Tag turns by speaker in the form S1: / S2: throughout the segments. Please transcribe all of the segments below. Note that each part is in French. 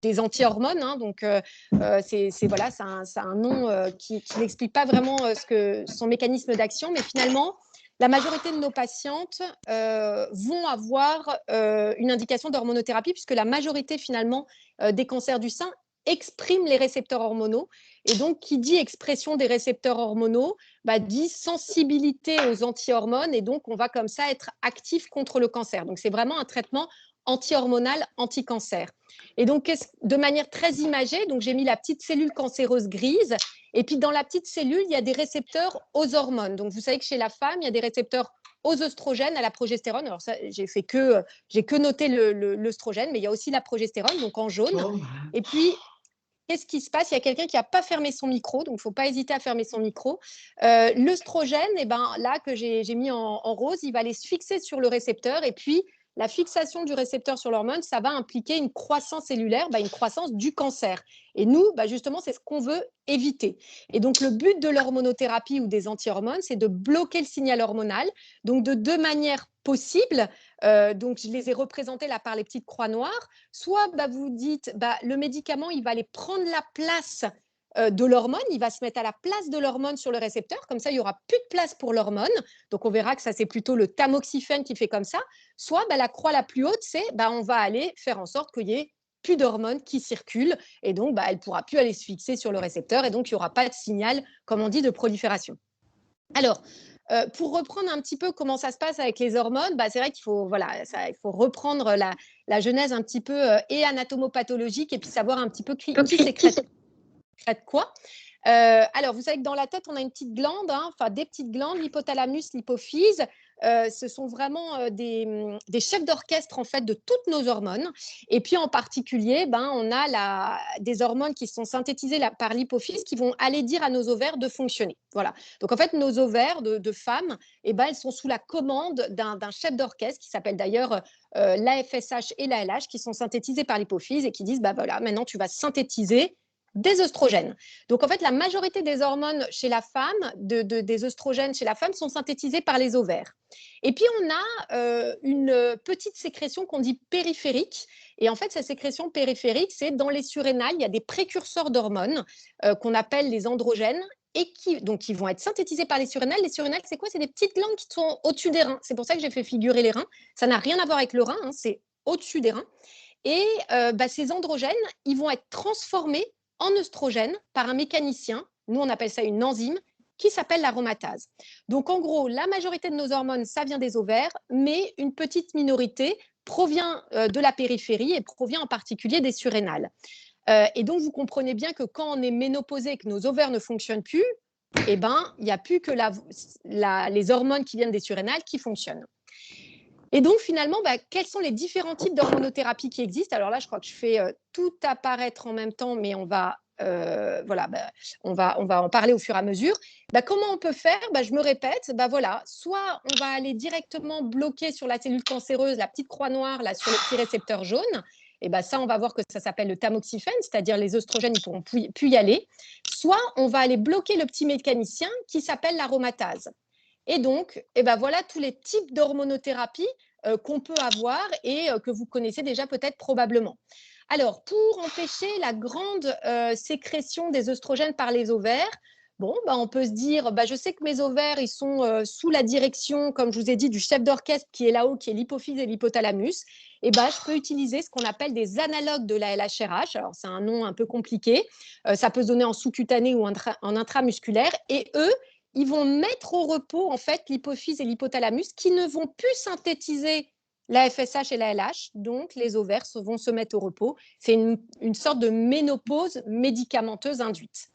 S1: des anti-hormones, hein, donc voilà, c'est un nom qui n'explique pas vraiment son mécanisme d'action, mais finalement, la majorité de nos patientes vont avoir une indication d'hormonothérapie, puisque la majorité finalement des cancers du sein expriment les récepteurs hormonaux. Et donc, qui dit expression des récepteurs hormonaux, dit sensibilité aux anti-hormones, et donc on va comme ça être actif contre le cancer. Donc, c'est vraiment un traitement anti-hormonal, anti-cancer. Et donc, de manière très imagée, donc j'ai mis la petite cellule cancéreuse grise, et puis dans la petite cellule, il y a des récepteurs aux hormones. Donc, vous savez que chez la femme, il y a des récepteurs aux oestrogènes, à la progestérone. Alors ça, j'ai que noté l'œstrogène, mais il y a aussi la progestérone, donc en jaune. Et puis, qu'est-ce qui se passe? Il y a quelqu'un qui n'a pas fermé son micro, donc il ne faut pas hésiter à fermer son micro. L'œstrogène, là, que j'ai mis en rose, il va aller se fixer sur le récepteur, et puis la fixation du récepteur sur l'hormone, ça va impliquer une croissance cellulaire, une croissance du cancer. Et nous, justement, c'est ce qu'on veut éviter. Et donc, le but de l'hormonothérapie ou des anti-hormones, c'est de bloquer le signal hormonal, donc de deux manières possibles. Donc, je les ai représentées là par les petites croix noires. Soit vous dites, le médicament, il va aller prendre la place de l'hormone, il va se mettre à la place de l'hormone sur le récepteur, comme ça il n'y aura plus de place pour l'hormone, donc on verra que ça c'est plutôt le tamoxifène qui fait comme ça. Soit la croix la plus haute, c'est on va aller faire en sorte qu'il y ait plus d'hormones qui circulent, et donc elle ne pourra plus aller se fixer sur le récepteur, et donc il n'y aura pas de signal, comme on dit, de prolifération. Alors, pour reprendre un petit peu comment ça se passe avec les hormones, c'est vrai qu'il faut, il faut reprendre la genèse un petit peu et anatomopathologique, et puis savoir un petit peu qui sécrète quoi. Alors, vous savez que dans la tête, on a une petite glande, des petites glandes, l'hypothalamus, l'hypophyse. Ce sont vraiment des chefs d'orchestre en fait de toutes nos hormones. Et puis en particulier, on a des hormones qui sont synthétisées par l'hypophyse qui vont aller dire à nos ovaires de fonctionner. Voilà. Donc en fait, nos ovaires de femmes, elles sont sous la commande d'un chef d'orchestre qui s'appelle d'ailleurs l'AFSH et l'ALH, qui sont synthétisés par l'hypophyse et qui disent voilà, maintenant tu vas synthétiser des œstrogènes. Donc, en fait, la majorité des hormones chez la femme, des œstrogènes chez la femme, sont synthétisés par les ovaires. Et puis, on a une petite sécrétion qu'on dit périphérique. Et en fait, cette sécrétion périphérique, c'est dans les surrénales, il y a des précurseurs d'hormones qu'on appelle les androgènes, et qui vont être synthétisés par les surrénales. Les surrénales, c'est quoi? C'est des petites glandes qui sont au-dessus des reins. C'est pour ça que j'ai fait figurer les reins. Ça n'a rien à voir avec le rein, c'est au-dessus des reins. Et ces androgènes, ils vont être transformés en œstrogène par un mécanicien, nous on appelle ça une enzyme, qui s'appelle l'aromatase. Donc en gros, la majorité de nos hormones, ça vient des ovaires, mais une petite minorité provient de la périphérie et provient en particulier des surrénales. Et donc vous comprenez bien que quand on est ménopausé et que nos ovaires ne fonctionnent plus, il n'y a plus que les hormones qui viennent des surrénales qui fonctionnent. Et donc, finalement, quels sont les différents types d'hormonothérapie qui existent? Alors là, je crois que je fais tout apparaître en même temps, mais on va en parler au fur et à mesure. Comment on peut faire? Je me répète, soit on va aller directement bloquer sur la cellule cancéreuse, la petite croix noire là, sur le petit récepteur jaune. Et ça, on va voir que ça s'appelle le tamoxifène, c'est-à-dire les œstrogènes, ils ne pourront plus y aller. Soit on va aller bloquer le petit mécanicien qui s'appelle l'aromatase. Et donc, voilà tous les types d'hormonothérapie qu'on peut avoir et que vous connaissez déjà peut-être probablement. Alors, pour empêcher la grande sécrétion des œstrogènes par les ovaires, on peut se dire, je sais que mes ovaires, ils sont sous la direction, comme je vous ai dit, du chef d'orchestre qui est là-haut, qui est l'hypophyse et l'hypothalamus. Je peux utiliser ce qu'on appelle des analogues de la LHRH. Alors, c'est un nom un peu compliqué. Ça peut se donner en sous-cutané ou en intramusculaire. Et eux, ils vont mettre au repos en fait l'hypophyse et l'hypothalamus qui ne vont plus synthétiser la FSH et la LH, donc les ovaires vont se mettre au repos. C'est une sorte de ménopause médicamenteuse induite.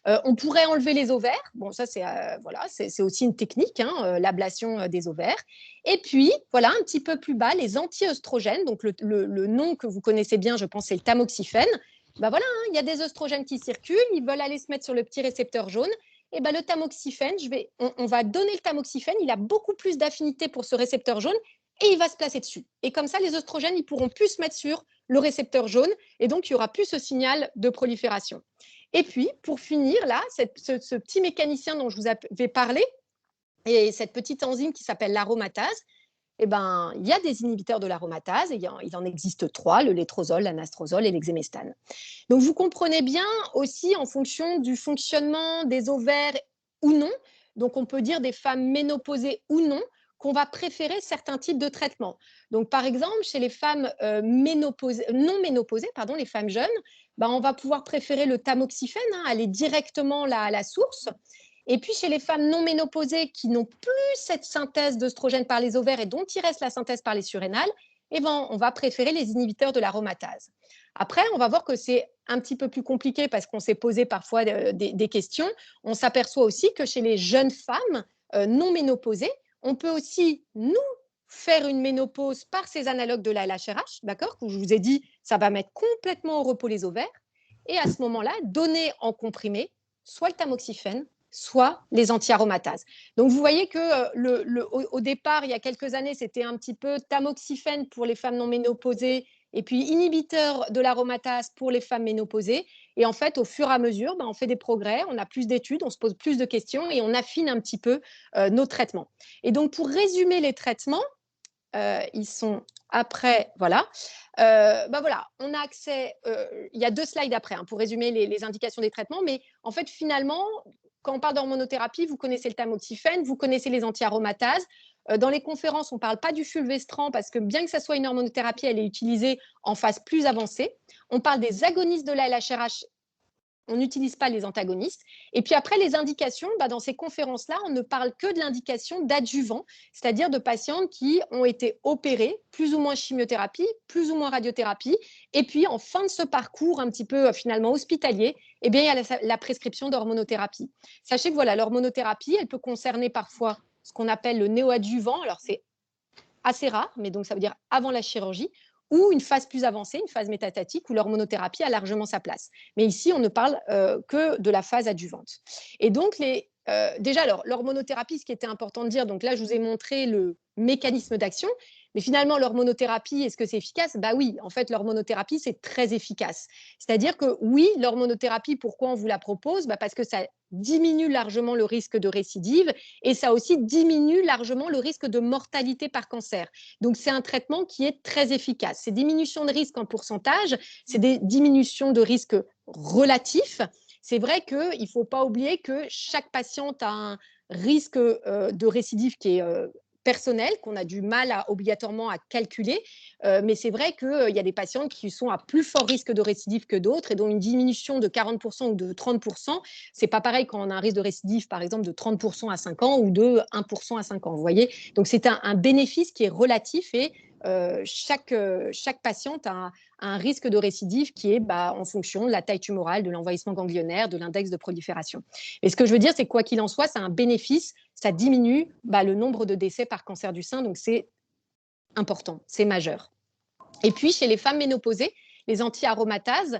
S1: On pourrait enlever les ovaires. Bon, ça, c'est aussi une technique, l'ablation des ovaires. Et puis, voilà, un petit peu plus bas, les anti-œstrogènes. Donc, le nom que vous connaissez bien, je pense, c'est le tamoxifène. Voilà, il y a des œstrogènes qui circulent. Ils veulent aller se mettre sur le petit récepteur jaune. Et le tamoxifène, on va donner le tamoxifène. Il a beaucoup plus d'affinité pour ce récepteur jaune et il va se placer dessus. Et comme ça, les œstrogènes, ils pourront plus se mettre sur le récepteur jaune et donc il n'y aura plus ce signal de prolifération. Et puis, pour finir, là, ce petit mécanicien dont je vous avais parlé et cette petite enzyme qui s'appelle l'aromatase, eh ben, il y a des inhibiteurs de l'aromatase, et il en existe 3, le létrozole, l'anastrozole et l'exemestane. Donc vous comprenez bien aussi en fonction du fonctionnement des ovaires ou non, donc on peut dire des femmes ménopausées ou non, qu'on va préférer certains types de traitements. Donc par exemple, chez les femmes non ménopausées, pardon, les femmes jeunes, ben, on va pouvoir préférer le tamoxifène, hein, aller directement là, à la source. Et puis chez les femmes non ménopausées qui n'ont plus cette synthèse d'œstrogène par les ovaires et dont il reste la synthèse par les surrénales, eh ben, on va préférer les inhibiteurs de l'aromatase. Après, on va voir que c'est un petit peu plus compliqué parce qu'on s'est posé parfois des questions. On s'aperçoit aussi que chez les jeunes femmes non ménopausées, on peut aussi, nous, faire une ménopause par ces analogues de la LHRH, d'accord, que je vous ai dit, ça va mettre complètement au repos les ovaires. Et à ce moment-là, donner en comprimé soit le tamoxifène, soit les anti-aromatases. Donc, vous voyez que au départ, il y a quelques années, c'était un petit peu tamoxifène pour les femmes non ménopausées et puis inhibiteur de l'aromatase pour les femmes ménopausées. Et en fait, au fur et à mesure, ben, on fait des progrès, on a plus d'études, on se pose plus de questions et on affine un petit peu nos traitements. Et donc, pour résumer les traitements, ils sont après, voilà. Ben voilà, on a accès, il y a 2 slides après hein, pour résumer les indications des traitements, mais en fait, finalement, quand on parle d'hormonothérapie, vous connaissez le tamoxifène, vous connaissez les anti-aromatases. Dans les conférences, on ne parle pas du fulvestrant parce que bien que ça soit une hormonothérapie, elle est utilisée en phase plus avancée. On parle des agonistes de la LHRH, on n'utilise pas les antagonistes. Et puis après, les indications, bah, dans ces conférences-là, on ne parle que de l'indication d'adjuvant, c'est-à-dire de patientes qui ont été opérées, plus ou moins chimiothérapie, plus ou moins radiothérapie, et puis en fin de ce parcours un petit peu finalement hospitalier, eh bien, il y a la prescription d'hormonothérapie. Sachez que voilà, l'hormonothérapie, elle peut concerner parfois ce qu'on appelle le néoadjuvant, alors c'est assez rare, mais donc ça veut dire avant la chirurgie, ou une phase plus avancée, une phase métastatique où l'hormonothérapie a largement sa place. Mais ici, on ne parle que de la phase adjuvante. Et donc, déjà, alors, l'hormonothérapie, ce qui était important de dire, donc là, je vous ai montré le mécanisme d'action, mais finalement, l'hormonothérapie, est-ce que c'est efficace? Bah oui, en fait, l'hormonothérapie, c'est très efficace. C'est-à-dire que oui, l'hormonothérapie, pourquoi on vous la propose? Bah parce que ça diminue largement le risque de récidive et ça aussi diminue largement le risque de mortalité par cancer. Donc, c'est un traitement qui est très efficace. Ces diminutions de risque en pourcentage, c'est des diminutions de risque relatifs. C'est vrai qu'il ne faut pas oublier que chaque patiente a un risque de récidive qui est personnel, qu'on a du mal obligatoirement à calculer. Mais c'est vrai qu'il y a des patientes qui sont à plus fort risque de récidive que d'autres et dont une diminution de 40% ou de 30%, c'est pas pareil quand on a un risque de récidive, par exemple, de 30% à 5 ans ou de 1% à 5 ans. Vous voyez. Donc, c'est un bénéfice qui est relatif et chaque patiente a un risque de récidive qui est en fonction de la taille tumorale, de l'envahissement ganglionnaire, de l'index de prolifération. Et ce que je veux dire, c'est que quoi qu'il en soit, c'est un bénéfice, ça diminue le nombre de décès par cancer du sein, donc c'est important, c'est majeur. Et puis, chez les femmes ménopausées, les anti-aromatases,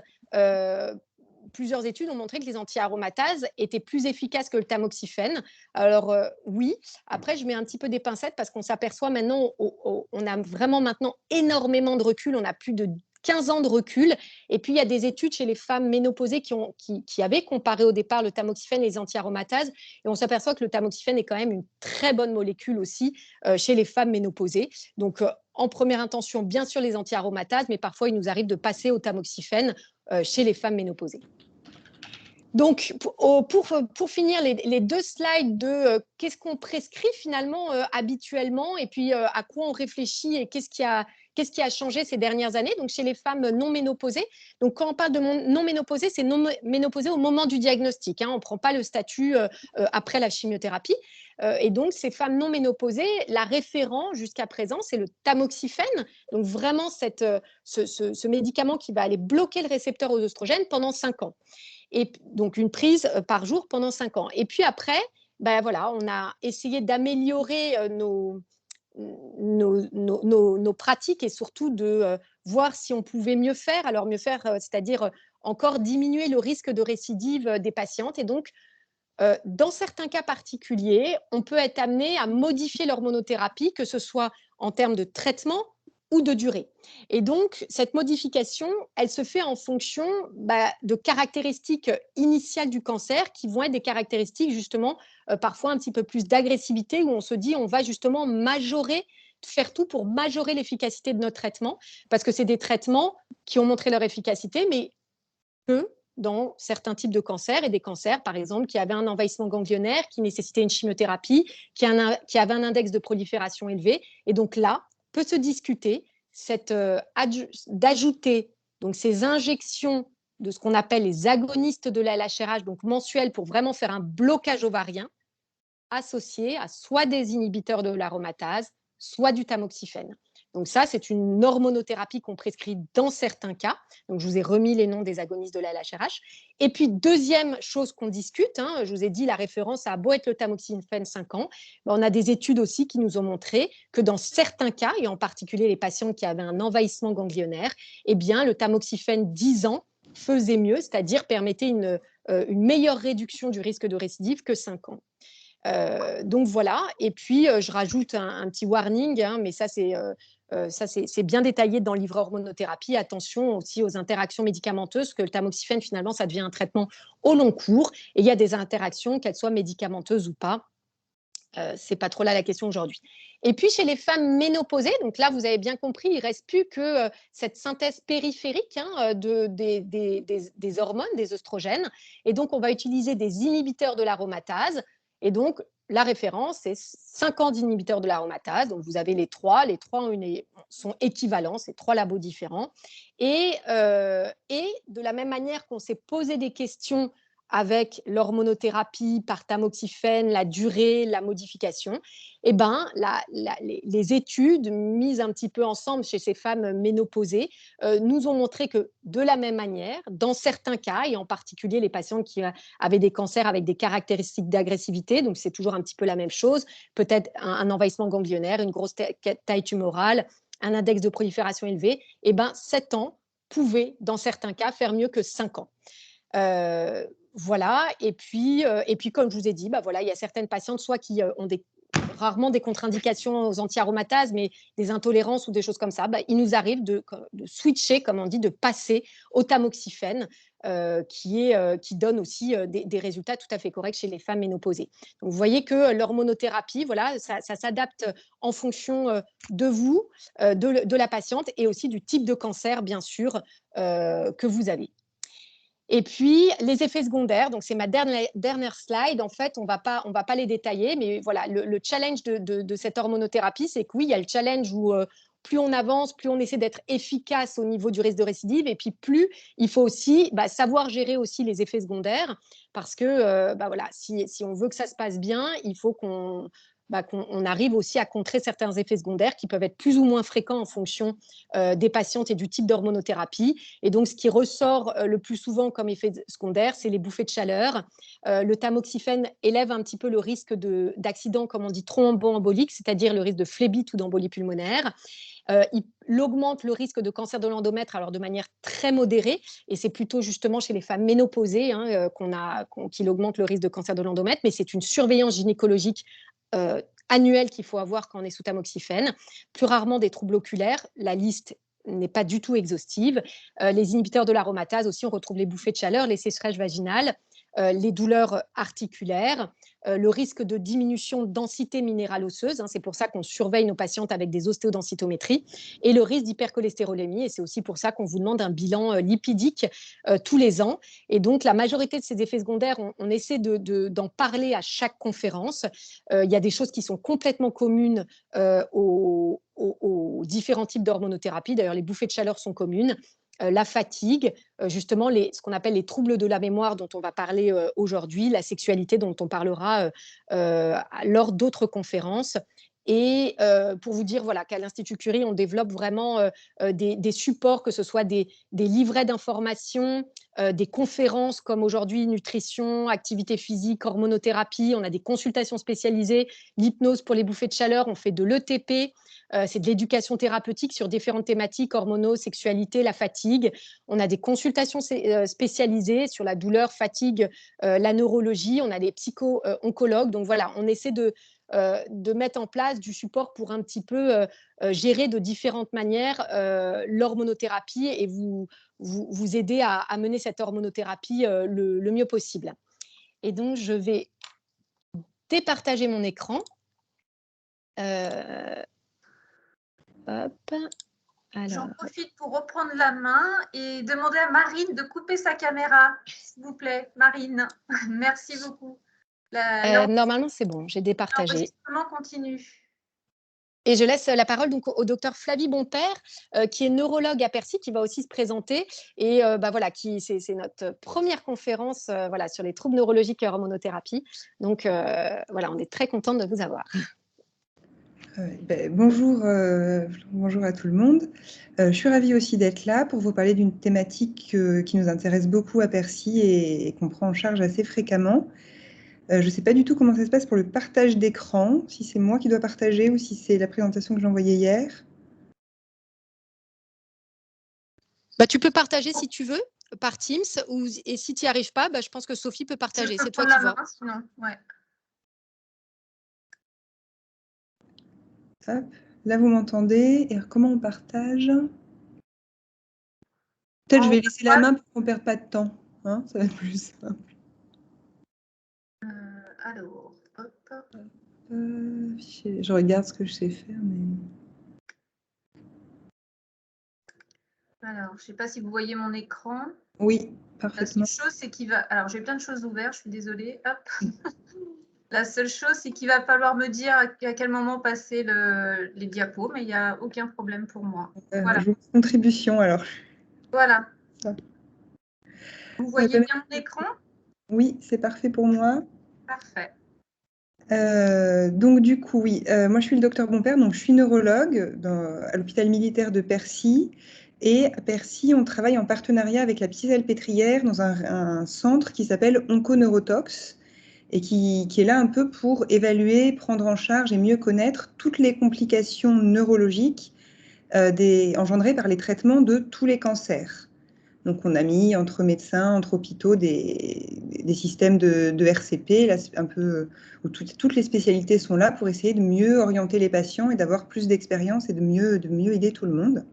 S1: plusieurs études ont montré que les anti-aromatases étaient plus efficaces que le tamoxifène. Alors oui, après je mets un petit peu des pincettes parce qu'on s'aperçoit maintenant, on a vraiment maintenant énormément de recul, on a plus de 15 ans de recul. Et puis, il y a des études chez les femmes ménopausées qui avaient comparé au départ le tamoxifène et les anti-aromatases. Et on s'aperçoit que le tamoxifène est quand même une très bonne molécule aussi chez les femmes ménopausées. Donc, en première intention, bien sûr, les anti-aromatases, mais parfois, il nous arrive de passer au tamoxifène chez les femmes ménopausées. Donc, pour finir, les 2 slides de qu'est-ce qu'on prescrit finalement habituellement et puis à quoi on réfléchit et qu'est-ce qui a changé ces dernières années. Donc, chez les femmes non ménopausées, donc quand on parle de non ménopausées, c'est non ménopausées au moment du diagnostic. Hein, on ne prend pas le statut après la chimiothérapie. Et donc, ces femmes non ménopausées, la référent jusqu'à présent, c'est le tamoxifène. Donc, vraiment, ce médicament qui va aller bloquer le récepteur aux oestrogènes pendant 5 ans. Et donc, une prise par jour pendant 5 ans. Et puis après, voilà, on a essayé d'améliorer nos pratiques et surtout de voir si on pouvait mieux faire. Alors, mieux faire, c'est-à-dire encore diminuer le risque de récidive des patientes. Et donc, dans certains cas particuliers, on peut être amené à modifier l'hormonothérapie, que ce soit en termes de traitement ou de durée. Et donc, cette modification, elle se fait en fonction de caractéristiques initiales du cancer qui vont être des caractéristiques justement parfois un petit peu plus d'agressivité où on se dit on va justement majorer faire tout pour majorer l'efficacité de notre traitement, parce que c'est des traitements qui ont montré leur efficacité, mais que dans certains types de cancers, et des cancers, par exemple, qui avaient un envahissement ganglionnaire, qui nécessitait une chimiothérapie, qui avait un index de prolifération élevé. Et donc là, peut se discuter d'ajouter donc ces injections de ce qu'on appelle les agonistes de la LHRH, donc mensuels, pour vraiment faire un blocage ovarien, associé à soit des inhibiteurs de l'aromatase, soit du tamoxifène. Donc ça, c'est une hormonothérapie qu'on prescrit dans certains cas. Donc je vous ai remis les noms des agonistes de la LHRH. Et puis deuxième chose qu'on discute, je vous ai dit la référence à beau être le tamoxifène 5 ans, mais on a des études aussi qui nous ont montré que dans certains cas, et en particulier les patients qui avaient un envahissement ganglionnaire, eh bien le tamoxifène 10 ans faisait mieux, c'est-à-dire permettait une meilleure réduction du risque de récidive que 5 ans. Donc voilà, et puis je rajoute un petit warning, mais ça c'est bien détaillé dans le livre hormonothérapie. Attention aussi aux interactions médicamenteuses, que le tamoxifène finalement ça devient un traitement au long cours, et il y a des interactions, qu'elles soient médicamenteuses ou pas. C'est pas trop là la question aujourd'hui. Et puis chez les femmes ménopausées, donc là vous avez bien compris, il ne reste plus que cette synthèse périphérique des hormones, des œstrogènes, et donc on va utiliser des inhibiteurs de l'aromatase. Et donc la référence, c'est 5 ans d'inhibiteurs de l'aromatase. Donc vous avez les trois sont équivalents, c'est 3 labos différents. Et de la même manière qu'on s'est posé des questions avec l'hormonothérapie par tamoxifène, la durée, la modification, eh ben, les études mises un petit peu ensemble chez ces femmes ménopausées nous ont montré que de la même manière, dans certains cas, et en particulier les patients qui avaient des cancers avec des caractéristiques d'agressivité, donc c'est toujours un petit peu la même chose, peut-être un envahissement ganglionnaire, une grosse taille tumorale, un index de prolifération élevé, eh ben, 7 ans pouvaient, dans certains cas, faire mieux que 5 ans. Voilà, et puis comme je vous ai dit, voilà, il y a certaines patientes soit qui ont rarement des contre-indications aux anti-aromatases, mais des intolérances ou des choses comme ça, il nous arrive de switcher, comme on dit, de passer au tamoxifène, qui donne aussi des résultats tout à fait corrects chez les femmes ménopausées. Donc, vous voyez que l'hormonothérapie, voilà, ça s'adapte en fonction de vous, de la patiente, et aussi du type de cancer, bien sûr, que vous avez. Et puis, les effets secondaires, donc c'est ma dernière slide. En fait, on va pas les détailler, mais voilà, le challenge de cette hormonothérapie, c'est que oui, il y a le challenge où plus on avance, plus on essaie d'être efficace au niveau du risque de récidive, et puis plus il faut aussi savoir gérer aussi les effets secondaires, parce que voilà, si on veut que ça se passe bien, il faut qu'on arrive aussi à contrer certains effets secondaires qui peuvent être plus ou moins fréquents en fonction des patientes et du type d'hormonothérapie. Et donc, ce qui ressort le plus souvent comme effet secondaire, c'est les bouffées de chaleur. Le tamoxifène élève un petit peu le risque d'accident, comme on dit, thromboembolique, c'est-à-dire le risque de phlébite ou d'embolie pulmonaire. Il augmente le risque de cancer de l'endomètre, alors de manière très modérée, et c'est plutôt justement chez les femmes ménopausées qu'il augmente le risque de cancer de l'endomètre, mais c'est une surveillance gynécologique annuelle qu'il faut avoir quand on est sous tamoxifène. Plus rarement des troubles oculaires, la liste n'est pas du tout exhaustive. Les inhibiteurs de l'aromatase aussi, on retrouve les bouffées de chaleur, les sécheresses vaginales, les douleurs articulaires, le risque de diminution de densité minérale osseuse, c'est pour ça qu'on surveille nos patientes avec des ostéodensitométries, et le risque d'hypercholestérolémie, et c'est aussi pour ça qu'on vous demande un bilan lipidique tous les ans. Et donc la majorité de ces effets secondaires, on essaie d'en parler à chaque conférence. Il y a des choses qui sont complètement communes aux différents types d'hormonothérapie. D'ailleurs, les bouffées de chaleur sont communes. La fatigue, justement ce qu'on appelle les troubles de la mémoire dont on va parler aujourd'hui, la sexualité dont on parlera lors d'autres conférences. Et pour vous dire voilà, qu'à l'Institut Curie, on développe vraiment des supports, que ce soit des livrets d'informations, des conférences comme aujourd'hui nutrition, activité physique, hormonothérapie. On a des consultations spécialisées, l'hypnose pour les bouffées de chaleur, on fait de l'ETP, c'est de l'éducation thérapeutique sur différentes thématiques, hormonaux, sexualité, la fatigue. On a des consultations spécialisées sur la douleur, fatigue, la neurologie. On a des psycho-oncologues. Donc voilà, on essaie de mettre en place du support pour un petit peu gérer de différentes manières l'hormonothérapie et vous aider à mener cette hormonothérapie le mieux possible. Et donc, je vais départager mon écran. hop.
S2: J'en
S1: Alors,
S2: profite pour reprendre la main et demander à Marine de couper sa caméra, s'il vous plaît. Marine, merci beaucoup.
S1: normalement, c'est bon, j'ai départagé.
S2: L'enregistrement continue.
S1: Et je laisse la parole donc au docteur Flavie Bonpère, qui est neurologue à Percy, qui va aussi se présenter. Et voilà, c'est notre première conférence voilà, sur les troubles neurologiques et hormonothérapie. Donc voilà, on est très contente de vous avoir.
S3: Bonjour, bonjour à tout le monde. Je suis ravie aussi d'être là pour vous parler d'une thématique qui nous intéresse beaucoup à Percy et qu'on prend en charge assez fréquemment. Je ne sais pas du tout comment ça se passe pour le partage d'écran, si c'est moi qui dois partager ou si c'est la présentation que j'ai envoyée hier.
S1: Tu peux partager si tu veux par Teams et si tu n'y arrives pas, je pense que Sophie peut partager. C'est toi qui vois.
S2: Sinon, ouais.
S3: Hop. Là, vous m'entendez. Et comment on partage? Peut-être je vais laisser la main pour qu'on ne perde pas de temps. Hein, ça va être plus simple.
S2: Alors, hop.
S3: Je regarde ce que je sais faire, mais...
S2: Alors, je ne sais pas si vous voyez mon écran.
S3: Oui, parfaitement.
S2: La seule chose, c'est qu'il va... Alors, j'ai plein de choses ouvertes, je suis désolée. Hop. La seule chose, c'est qu'il va falloir me dire à quel moment passer les diapos, mais il n'y a aucun problème pour moi. Voilà.
S3: Je vous mets contribution, alors.
S2: Voilà.
S3: Ça.
S2: Vous voyez bien mon écran?
S3: Oui, c'est parfait pour moi.
S2: Parfait.
S3: Donc, du coup, oui, moi, je suis le docteur Bonpère, donc je suis neurologue à l'hôpital militaire de Percy. Et à Percy, on travaille en partenariat avec la Petite-Salpêtrière dans un centre qui s'appelle Onconeurotox et qui est là un peu pour évaluer, prendre en charge et mieux connaître toutes les complications neurologiques engendrées par les traitements de tous les cancers. Donc, on a mis entre médecins, entre hôpitaux, des systèmes de RCP, là, un peu, où toutes les spécialités sont là pour essayer de mieux orienter les patients et d'avoir plus d'expérience et de mieux aider tout le monde.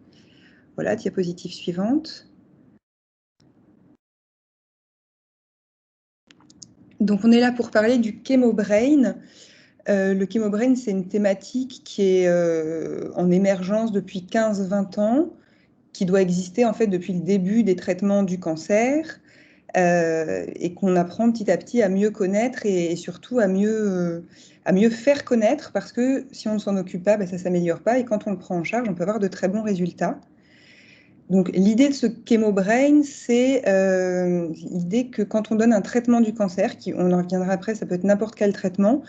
S3: Voilà, diapositive suivante. Donc, on est là pour parler du ChemoBrain. Le ChemoBrain, c'est une thématique qui est en émergence depuis 15-20 ans, qui doit exister en fait depuis le début des traitements du cancer. Et qu'on apprend petit à petit à mieux connaître et surtout à mieux faire connaître, parce que si on ne s'en occupe pas, ça ne s'améliore pas, et quand on le prend en charge, on peut avoir de très bons résultats. Donc l'idée de ce ChemoBrain, c'est l'idée que quand on donne un traitement du cancer, on en reviendra après, ça peut être n'importe quel traitement,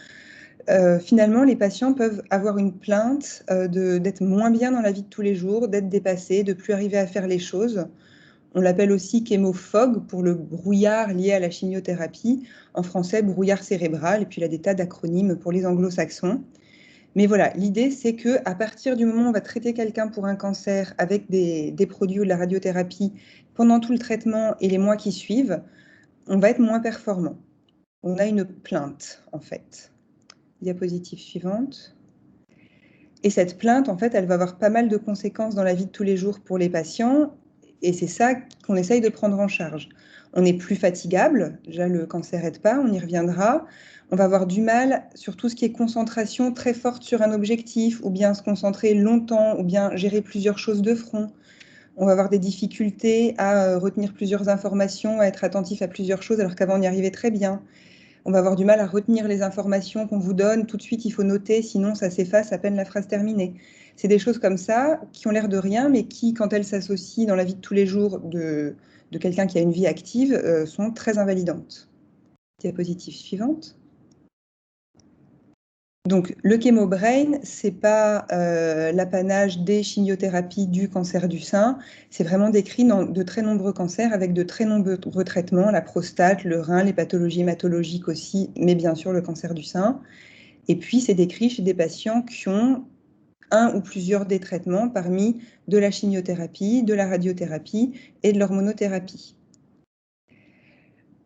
S3: finalement, les patients peuvent avoir une plainte d'être moins bien dans la vie de tous les jours, d'être dépassés, de ne plus arriver à faire les choses. On l'appelle aussi chémofog pour le brouillard lié à la chimiothérapie. En français, brouillard cérébral, et puis il y a des tas d'acronymes pour les anglo-saxons. Mais voilà, l'idée, c'est qu'à partir du moment où on va traiter quelqu'un pour un cancer avec des produits ou de la radiothérapie, pendant tout le traitement et les mois qui suivent, on va être moins performant. On a une plainte, en fait. Diapositive suivante. Et cette plainte, en fait, elle va avoir pas mal de conséquences dans la vie de tous les jours pour les patients. Et c'est ça qu'on essaye de prendre en charge. On est plus fatigable, déjà le cancer n'aide pas, on y reviendra. On va avoir du mal sur tout ce qui est concentration très forte sur un objectif, ou bien se concentrer longtemps, ou bien gérer plusieurs choses de front. On va avoir des difficultés à retenir plusieurs informations, à être attentif à plusieurs choses, alors qu'avant on y arrivait très bien. On va avoir du mal à retenir les informations qu'on vous donne. Tout de suite, il faut noter, sinon ça s'efface à peine la phrase terminée. C'est des choses comme ça qui ont l'air de rien, mais qui, quand elles s'associent dans la vie de tous les jours de quelqu'un qui a une vie active, sont très invalidantes. Diapositive suivante. Donc, le ChemoBrain, ce n'est pas l'apanage des chimiothérapies du cancer du sein. C'est vraiment décrit dans de très nombreux cancers avec de très nombreux traitements, la prostate, le rein, les pathologies hématologiques aussi, mais bien sûr le cancer du sein. Et puis, c'est décrit chez des patients qui ont un ou plusieurs des traitements parmi de la chimiothérapie, de la radiothérapie et de l'hormonothérapie.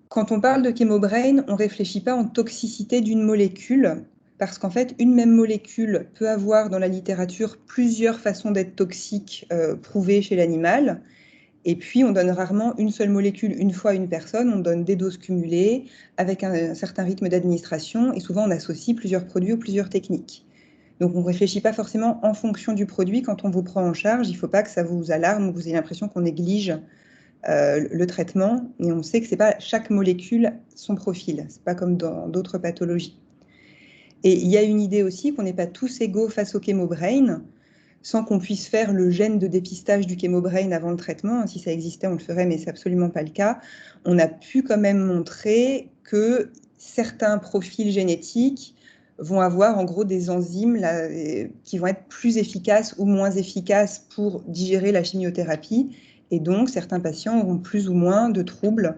S3: Quand on parle de ChemoBrain, on ne réfléchit pas en toxicité d'une molécule, parce qu'en fait, une même molécule peut avoir dans la littérature plusieurs façons d'être toxique prouvées chez l'animal. Et puis, on donne rarement une seule molécule une fois à une personne, on donne des doses cumulées avec un certain rythme d'administration, et souvent on associe plusieurs produits ou plusieurs techniques. Donc, on ne réfléchit pas forcément en fonction du produit quand on vous prend en charge. Il ne faut pas que ça vous alarme ou que vous ayez l'impression qu'on néglige le traitement. Et on sait que ce n'est pas chaque molécule son profil. Ce n'est pas comme dans d'autres pathologies. Et il y a une idée aussi qu'on n'est pas tous égaux face au ChemoBrain, sans qu'on puisse faire le gène de dépistage du ChemoBrain avant le traitement. Si ça existait, on le ferait, mais ce n'est absolument pas le cas. On a pu quand même montrer que certains profils génétiques vont avoir en gros des enzymes là, qui vont être plus efficaces ou moins efficaces pour digérer la chimiothérapie. Et donc, certains patients auront plus ou moins de troubles.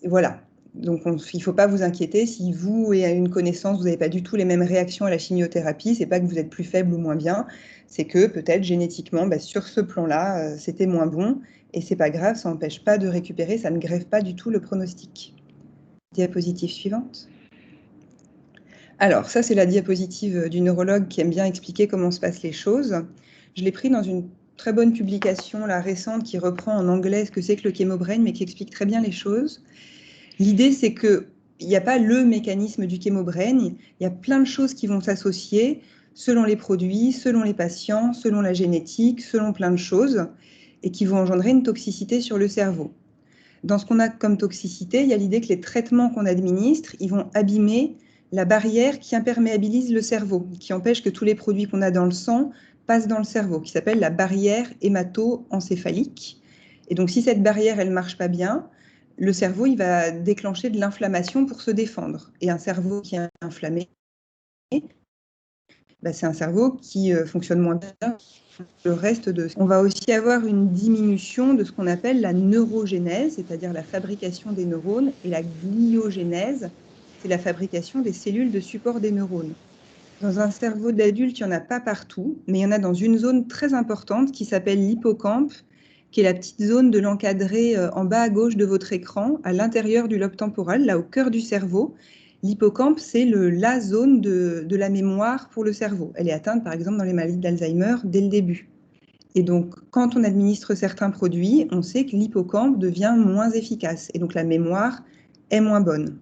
S3: Et voilà. Donc, il ne faut pas vous inquiéter si vous et à une connaissance, vous n'avez pas du tout les mêmes réactions à la chimiothérapie. Ce n'est pas que vous êtes plus faible ou moins bien, c'est que peut-être génétiquement, sur ce plan-là, c'était moins bon. Et ce n'est pas grave, ça n'empêche pas de récupérer, ça ne grève pas du tout le pronostic. Diapositive suivante. Alors, ça, c'est la diapositive du neurologue qui aime bien expliquer comment se passent les choses. Je l'ai pris dans une très bonne publication là, récente qui reprend en anglais ce que c'est que le ChemoBrain, mais qui explique très bien les choses. L'idée, c'est qu'il n'y a pas le mécanisme du ChemoBrain, il y a plein de choses qui vont s'associer selon les produits, selon les patients, selon la génétique, selon plein de choses, et qui vont engendrer une toxicité sur le cerveau. Dans ce qu'on a comme toxicité, il y a l'idée que les traitements qu'on administre, ils vont abîmer la barrière qui imperméabilise le cerveau, qui empêche que tous les produits qu'on a dans le sang passent dans le cerveau, qui s'appelle la barrière hémato-encéphalique. Et donc, si cette barrière, elle ne marche pas bien, le cerveau, il va déclencher de l'inflammation pour se défendre. Et un cerveau qui est inflammé, c'est un cerveau qui fonctionne moins bien que le reste de... On va aussi avoir une diminution de ce qu'on appelle la neurogénèse, c'est-à-dire la fabrication des neurones, et la gliogénèse, c'est la fabrication des cellules de support des neurones. Dans un cerveau d'adulte, il n'y en a pas partout, mais il y en a dans une zone très importante qui s'appelle l'hippocampe, qui est la petite zone de l'encadré en bas à gauche de votre écran, à l'intérieur du lobe temporal, là au cœur du cerveau. L'hippocampe, c'est la zone de la mémoire pour le cerveau. Elle est atteinte, par exemple, dans les maladies d'Alzheimer dès le début. Et donc, quand on administre certains produits, on sait que l'hippocampe devient moins efficace. Et donc, la mémoire est moins bonne.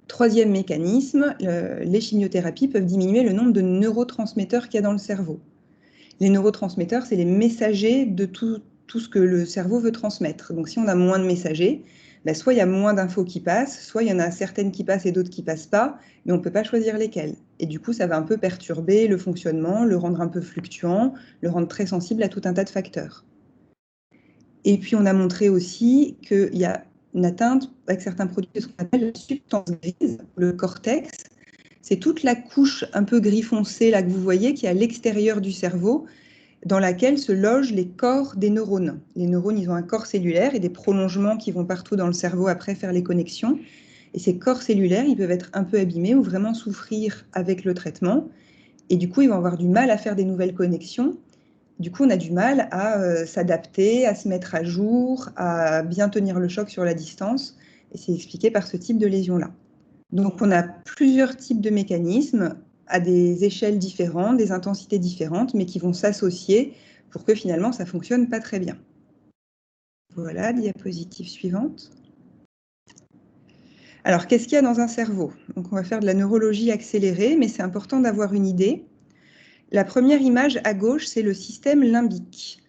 S3: Troisième mécanisme, les chimiothérapies peuvent diminuer le nombre de neurotransmetteurs qu'il y a dans le cerveau. Les neurotransmetteurs, c'est les messagers de tout ce que le cerveau veut transmettre. Donc, si on a moins de messagers, soit il y a moins d'infos qui passent, soit il y en a certaines qui passent et d'autres qui ne passent pas, mais on ne peut pas choisir lesquelles. Et du coup, ça va un peu perturber le fonctionnement, le rendre un peu fluctuant, le rendre très sensible à tout un tas de facteurs. Et puis, on a montré aussi qu'il y a une atteinte avec certains produits de ce qu'on appelle la substance grise, le cortex. C'est toute la couche un peu gris foncé là que vous voyez qui est à l'extérieur du cerveau, dans laquelle se logent les corps des neurones. Les neurones, ils ont un corps cellulaire et des prolongements qui vont partout dans le cerveau après faire les connexions. Et ces corps cellulaires, ils peuvent être un peu abîmés ou vraiment souffrir avec le traitement. Et du coup, ils vont avoir du mal à faire des nouvelles connexions. Du coup, on a du mal à s'adapter, à se mettre à jour, à bien tenir le choc sur la distance. Et c'est expliqué par ce type de lésion-là. Donc, on a plusieurs types de mécanismes à des échelles différentes, des intensités différentes, mais qui vont s'associer pour que finalement, ça ne fonctionne pas très bien. Voilà, diapositive suivante. Alors, qu'est-ce qu'il y a dans un cerveau? Donc, on va faire de la neurologie accélérée, mais c'est important d'avoir une idée. La première image à gauche, c'est le système limbique.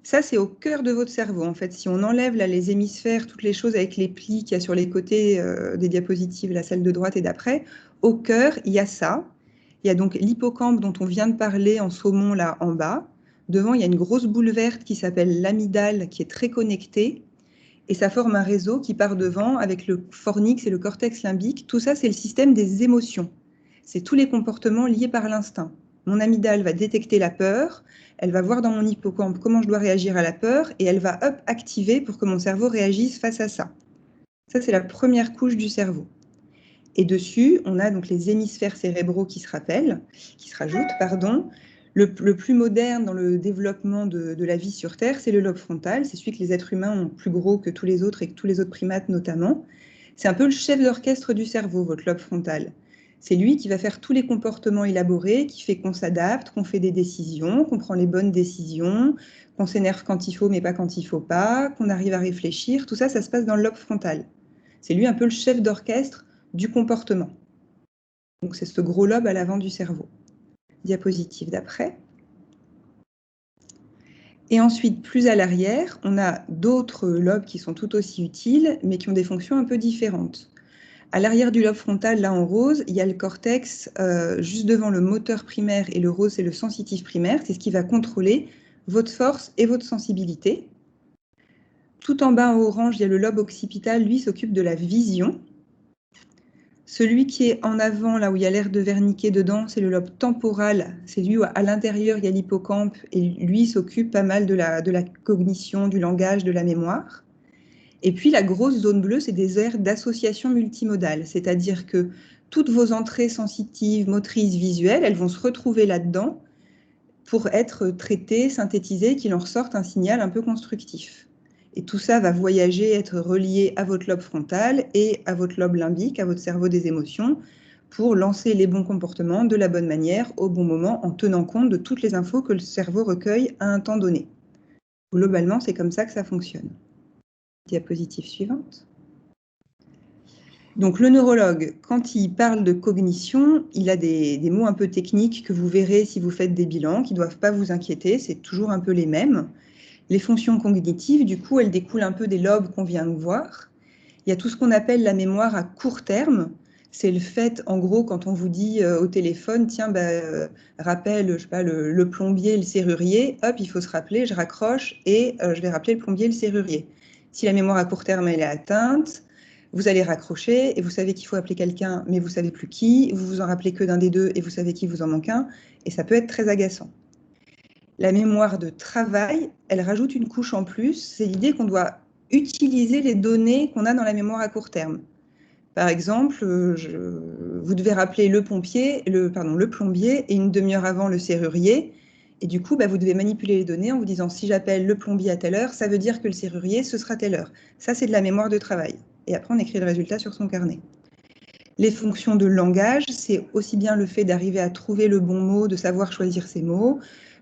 S3: Ça, c'est au cœur de votre cerveau. En fait, si on enlève là, les hémisphères, toutes les choses avec les plis qu'il y a sur les côtés des diapositives, la celle de droite et d'après, au cœur, il y a ça. Il y a donc l'hippocampe dont on vient de parler en saumon là en bas. Devant, il y a une grosse boule verte qui s'appelle l'amygdale, qui est très connectée. Et ça forme un réseau qui part devant avec le fornix et le cortex limbique. Tout ça, c'est le système des émotions. C'est tous les comportements liés par l'instinct. Mon amygdale va détecter la peur, elle va voir dans mon hippocampe comment je dois réagir à la peur et elle va activer pour que mon cerveau réagisse face à ça. Ça, c'est la première couche du cerveau. Et dessus, on a donc les hémisphères cérébraux qui se rajoutent. Le plus moderne dans le développement de la vie sur Terre, c'est le lobe frontal. C'est celui que les êtres humains ont plus gros que tous les autres et que tous les autres primates notamment. C'est un peu le chef d'orchestre du cerveau, votre lobe frontal. C'est lui qui va faire tous les comportements élaborés, qui fait qu'on s'adapte, qu'on fait des décisions, qu'on prend les bonnes décisions, qu'on s'énerve quand il faut mais pas quand il ne faut pas, qu'on arrive à réfléchir. Tout ça, ça se passe dans le lobe frontal. C'est lui un peu le chef d'orchestre du comportement. Donc c'est ce gros lobe à l'avant du cerveau. Diapositive d'après. Et ensuite, plus à l'arrière, on a d'autres lobes qui sont tout aussi utiles, mais qui ont des fonctions un peu différentes. À l'arrière du lobe frontal, là en rose, il y a le cortex juste devant le moteur primaire, et le rose, c'est le sensitif primaire. C'est ce qui va contrôler votre force et votre sensibilité. Tout en bas en orange, il y a le lobe occipital, lui s'occupe de la vision. Celui qui est en avant, là où il y a l'air de verniquer dedans, c'est le lobe temporal. C'est lui où à l'intérieur, il y a l'hippocampe, et lui s'occupe pas mal de la cognition, du langage, de la mémoire. Et puis la grosse zone bleue, c'est des aires d'association multimodale, c'est-à-dire que toutes vos entrées sensitives, motrices, visuelles, elles vont se retrouver là-dedans pour être traitées, synthétisées, qu'il en ressorte un signal un peu constructif. Et tout ça va voyager, être relié à votre lobe frontal et à votre lobe limbique, à votre cerveau des émotions, pour lancer les bons comportements de la bonne manière, au bon moment, en tenant compte de toutes les infos que le cerveau recueille à un temps donné. Globalement, c'est comme ça que ça fonctionne. Diapositive suivante. Donc le neurologue, quand il parle de cognition, il a des mots un peu techniques que vous verrez si vous faites des bilans, qui ne doivent pas vous inquiéter, c'est toujours un peu les mêmes. Les fonctions cognitives, du coup, elles découlent un peu des lobes qu'on vient de voir. Il y a tout ce qu'on appelle la mémoire à court terme. C'est le fait, en gros, quand on vous dit au téléphone, tiens, rappelle, je sais pas, le plombier, le serrurier, hop, il faut se rappeler, je raccroche et je vais rappeler le plombier, le serrurier. Si la mémoire à court terme, elle est atteinte, vous allez raccrocher et vous savez qu'il faut appeler quelqu'un, mais vous ne savez plus qui, vous vous en rappelez que d'un des deux et vous savez qu'il vous en manque un, et ça peut être très agaçant. La mémoire de travail, elle rajoute une couche en plus, c'est l'idée qu'on doit utiliser les données qu'on a dans la mémoire à court terme. Par exemple, vous devez rappeler le plombier et une demi-heure avant le serrurier, et du coup, vous devez manipuler les données en vous disant si j'appelle le plombier à telle heure, ça veut dire que le serrurier, ce sera telle heure. Ça, c'est de la mémoire de travail. Et après, on écrit le résultat sur son carnet. Les fonctions de langage, c'est aussi bien le fait d'arriver à trouver le bon mot, de savoir choisir ses mots,